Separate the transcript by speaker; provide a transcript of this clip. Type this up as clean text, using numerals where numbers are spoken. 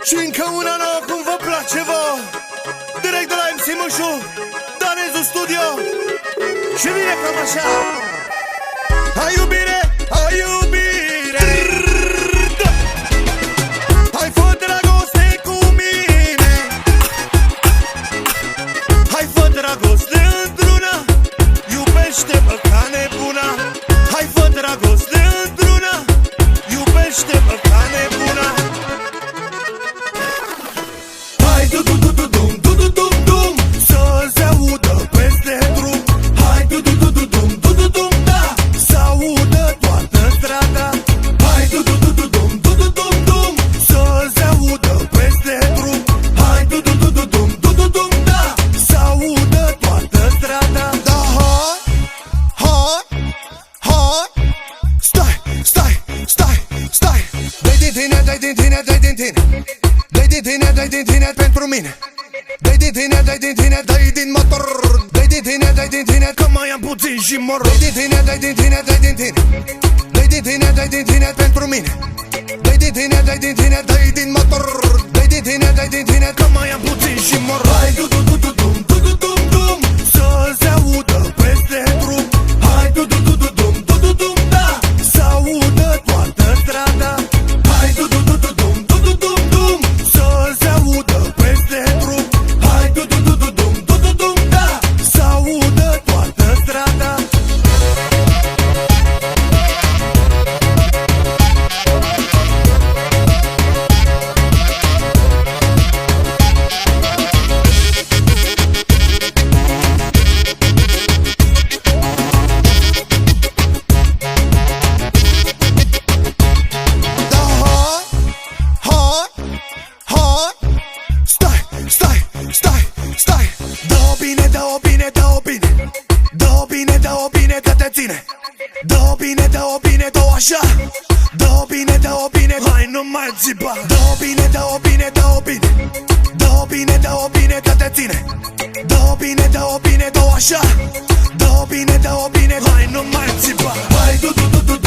Speaker 1: Și încă una nouă cum vă place vouă. Direct de la MC Mușu, Danezu Studio. Și vine cam așa. Hai iubire, hai iubire, hai fă dragoste cu mine. Hai fă dragoste într-una, iubește-mă ca nebuna. Hai fă dragoste într-una, iubește-mă ca nebuna. Hai du-du-du-du-dum, du-du-dum-dum, să-ți audă peste drum. Hai du-du-du-du-dum, du-du-dum, da, să audă toată strada. Hai du-du-du-du-dum, du-du-dum-dum, să-ți audă peste drum. Hai du-du-du-du-dum, du-du-dum, da, să audă toată strada. Da, hai, stai, stai, stai, stai. Dai din tine, dai din tine, dai din tine. Dai din tine, dai din tine pentru mine. Dai din tine, dai din tine, dai din motor. Dai din tine, dai din tine, că mai am puțin și mor. Dai din tine, dai din tine, dai din tine. Dai din tine, dai din tine pentru mine. Dai din tine, dai din tine, dai din motor. Dai din tine, dai din tine, că mai am puțin și mor. Hai du-du-du-du-dum, du-du-dum-dum, să-ți audă peste drum. Hai du-du-du-du-dum, du-du-dum, da, să audă toată strada. Hai du-du-du-du-dum, du-du-dum-dum, să-ți audă peste drum. Hai du-du-du-du-dum, du-du-dum, da, să audă toată strada. Stai, dă-o bine, dă-o bine, dă-o bine. Dă-o bine, dă-o bine, că te ține. Dă-o bine, dă-o bine, dă-o așa. Dă-o bine, dă-o bine, hai nu mai țipa. Dă-o bine, dă-o bine, dă-o bine. Dă-o bine, dă-o bine, că te ține. Dă-o bine, dă-o bine, dă-o așa. Dă-o bine, dă-o bine, hai nu mai țipa. Hai du-du-du-du.